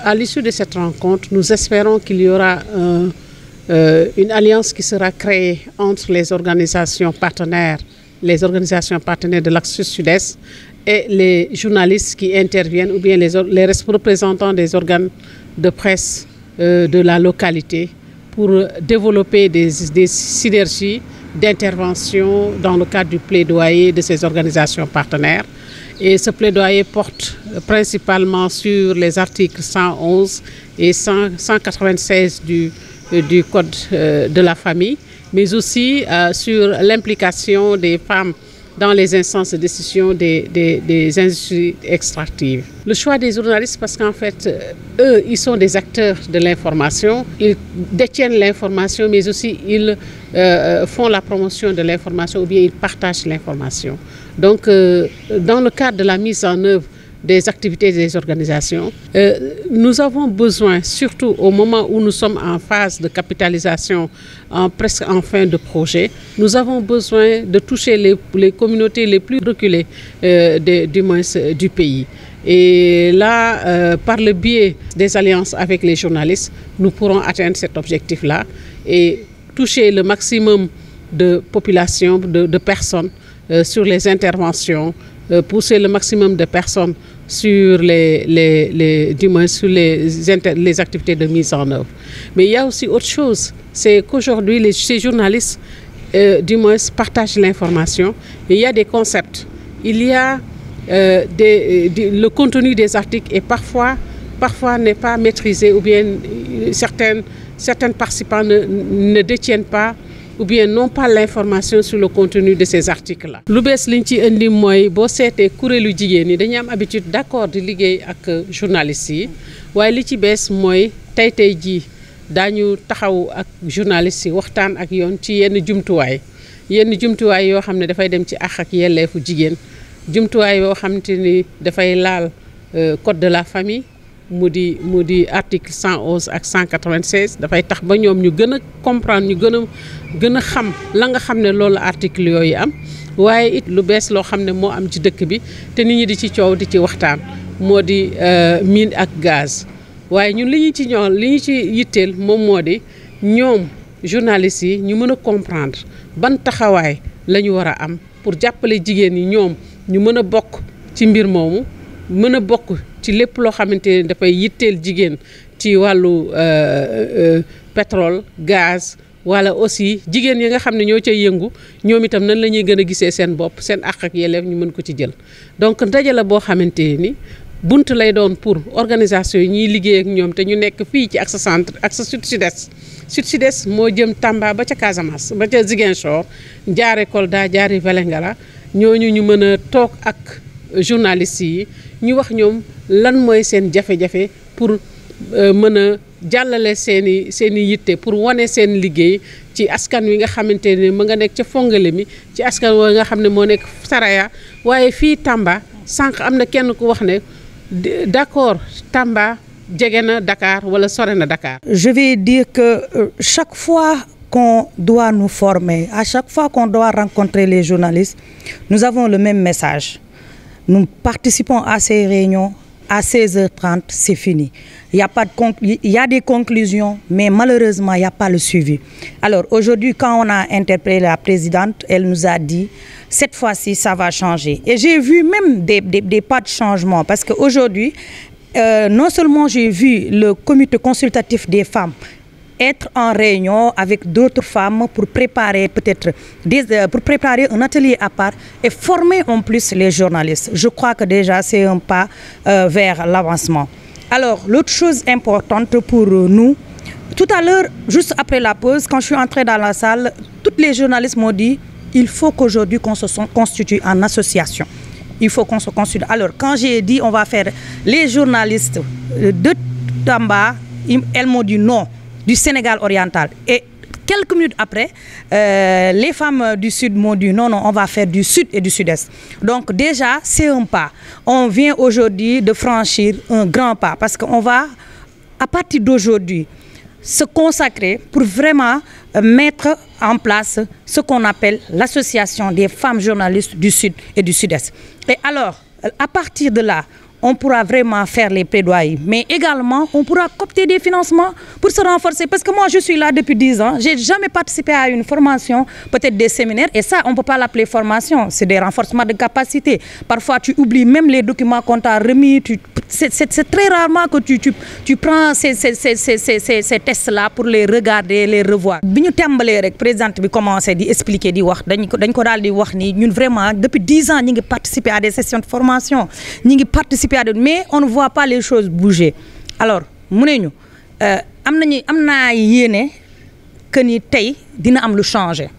À l'issue de cette rencontre, nous espérons qu'il y aura une alliance qui sera créée entre les organisations partenaires de l'Axe Sud-Est et les journalistes qui interviennent ou bien les représentants des organes de presse de la localité pour développer des synergies d'intervention dans le cadre du plaidoyer de ces organisations partenaires. Et ce plaidoyer porte principalement sur les articles 111 et 196 du Code de la famille, mais aussi sur l'implication des femmes dans les instances de décision des industries extractives. Le choix des journalistes, parce qu'en fait, eux, ils sont des acteurs de l'information, ils détiennent l'information, mais aussi ils font la promotion de l'information ou bien ils partagent l'information. Donc, dans le cadre de la mise en œuvre des activités des organisations, nous avons besoin, surtout au moment où nous sommes en phase de capitalisation, presque en fin de projet, nous avons besoin de toucher les communautés les plus reculées du pays. Et là, par le biais des alliances avec les journalistes, nous pourrons atteindre cet objectif-là et toucher le maximum de population, de personnes sur les interventions, pousser le maximum de personnes sur les activités de mise en œuvre. Mais il y a aussi autre chose, c'est qu'aujourd'hui, ces journalistes, partagent l'information. Il y a des concepts, il y a le contenu des articles et parfois n'est pas maîtrisé ou bien certains participants ne détiennent pas ou bien n'ont pas l'information sur le contenu de ces articles-là. Lu bees liñ ci indi mooy boo seetee kuréelu jigéen ñi dañuy am habitude d'accord di liggéey ak journalistes yi waaye li ci bees mooy tey jii daañu taxaw ak journalistes yi waxtaan ak yoon ci yenn jumtuwaay yoo xam ne dafay dem ci àq ak yelleefu jigéen jumtuwaay yoo xamante ni dafay laal code de la famille mu di article 111 ak 196 dafay tax ba ñoom ñu gën a comprendre ñu gën a xam la nga xam ne loolu article yooyu am waaye it lu bees loo xam ne moo am ci dëkk bi te nit ñi di ci coow di ci waxtaan moo di mine ak gaz waaye ñun li ñu ci yitteel moom moo di ñoom journalistes yi ñu mën a comprendre ban taxawaay la ñu war a am pour jàppale jigéen ñi ñoom ñu mën a bokk ci mbir moomu mën a bokk ci lépp loo xamante ne dafay yitteel jigéen ci wàllu pétrole gaz wala aussi jigéen yi nga xam ne ñoo cay yëngu ñoom itam nan la ñuy gën a gisee seen bopp seen àq ak yelleef ñu mën ko ci jël. donc ndaje la boo xamante ni bunt lay doon pour organisation yi ñuy liggéey ak ñoom te ñu nekk fii ci Axe Centre Axe Sud-Sud-Est moo jëm Tamba ba ca Casamance ba ca Ziguinchor jaare Kolda jaare Vélingara ñooñu ñu mën a toog ak journalistes yi ñu wax ñoom lan mooy seen jafe-jafe pour mën a jàllale seen i yitte pour wane seen liggéey ci askan wi nga xamante ne mu nga nekk ca Fongolémi ci askan wi nga xam ne moo nekk Saraya waaye fii Tamba sànq am na kenn ku wax ne d'accord Tamba jege na Dakar wala sore na Dakar. Je vais dire que chaque fois qu'on doit nous former, à chaque fois qu'on doit rencontrer les journalistes, nous avons le même message. Nous participons à ces réunions, à 16h30, c'est fini. Il y a des conclusions, mais malheureusement, il n'y a pas le suivi. Alors aujourd'hui, quand on a interpellé la présidente, elle nous a dit, cette fois-ci, ça va changer. Et j'ai vu même des pas de changement, parce qu'aujourd'hui, non seulement j'ai vu le comité consultatif des femmes être en réunion avec d'autres femmes pour préparer un atelier à part et former en plus les journalistes. Je crois que déjà c'est un pas vers l'avancement. Alors l'autre chose importante pour nous, tout à l'heure, juste après la pause, quand je suis entrée dans la salle, tous les journalistes m'ont dit il faut qu'aujourd'hui qu'on se constitue en association. Il faut qu'on se constitue. Alors quand j'ai dit on va faire les journalistes de Tamba, elles m'ont dit non. Du Sénégal oriental. Et quelques minutes après, les femmes du Sud m'ont dit non, on va faire du Sud et du Sud-Est. Donc déjà, c'est un pas. On vient aujourd'hui de franchir un grand pas parce qu'on va, à partir d'aujourd'hui, se consacrer pour vraiment mettre en place ce qu'on appelle l'association des femmes journalistes du Sud et du Sud-Est. Et alors, à partir de là, on pourra vraiment faire les plaidoyers. Mais également, on pourra coopter des financements pour se renforcer. Parce que moi, je suis là depuis 10 ans. Je n'ai jamais participé à une formation, peut-être des séminaires. Et ça, on ne peut pas l'appeler formation. C'est des renforcements de capacité. Parfois, tu oublies même les documents qu'on t'a remis. C'est très rarement que tu prends ces tests-là pour les regarder, les revoir. Quand le président a commencé à expliquer, vraiment, depuis 10 ans, nous avons participé à des sessions de formation. Nous avons participé à mais on ne voit pas les choses bouger. Alors, nous avons yéné que ni tay dina am lu changer.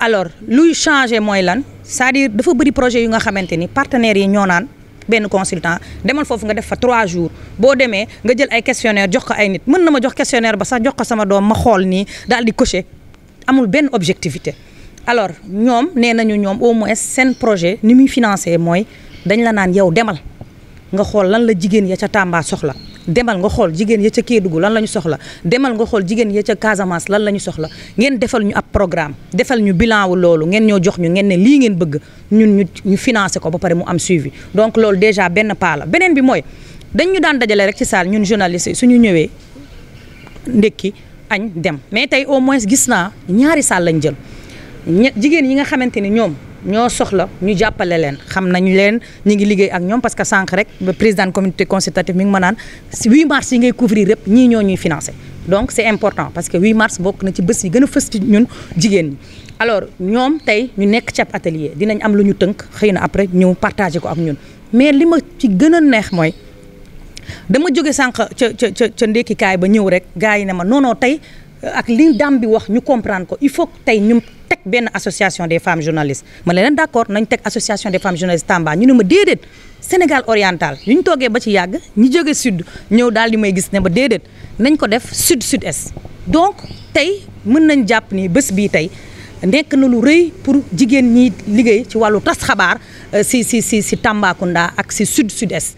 Alors, luy changer moy lan? C'est-à-dire dafa bari projet yu nga xamanteni partenaires yi ñoo naan ben consultant demal fofu nga def fa 3 jours bo démé nga jël ay questionnaire jox ko ay nit mën na ma jox questionnaire ba sax jox ko sama doom ma xol ni dal di cocher amul ben objectivité. Alors ñom nénañu ñom au moins sen projet ni muy financer moy dañ la naan yow demal nga xol lan la jigen ya ca Tamba soxla demal nga xol jigen ya ca Kédougou lan lañu soxla demal nga xol jigen ya ca Casamance lan lañu soxla ngeen defal ñu ab programme defal ñu bilan wu lolu ngeen ñoo jox ñu ngeen ne li ngeen bëgg ñun ñu financer ko ba paré mu am suivi. Donc lolu déjà ben pas la benen bi moy dañ ñu daan dajale rek ci salle ñun journalistes suñu ñëwé ndekki añ dem mais tay au moins gis na ñaari salle lañ jël jigen yi nga xamanteni ñom ñoo soxla ñu jappalé len xam nañu len ñi ngi liggéey ak ñom parce que sank rek le président comité consultatif mi ngi ma naan 8 mars yi ngay couvrir yëpp ñi ñoo ñuy financer. Donc c'est important parce que 8 mars bokk na ci bëss yi gëna fess ci ñun jigen ñi. Alors ñom tay ñu nekk ci atelier dinañ am lu ñu teunk xeyna après ñëw partager ko ak ñun mais lima ci gëna neex moy dama joggé sank ci ndéki kay ba ñëw rek gaay yi ne ma non tay ak li dam bi wax ñu comprendre ko il faut tay ñu tek ben association des femmes journalistes ma leen d'accord nañ tek association des femmes journalistes Tamba ñu ne ma déedéet Sénégal oriental ñu toogee ba ci yàgg ñi jóge sud ñëw daal di may gis ne ma déedéet nañ ko def sud sud est. Donc tey mën nañ jàpp ni bés bii tey nekk na lu rëy pour jigéen ñi liggéey ci wàllu tas xabaar si Tambacounda ak si sud sud est.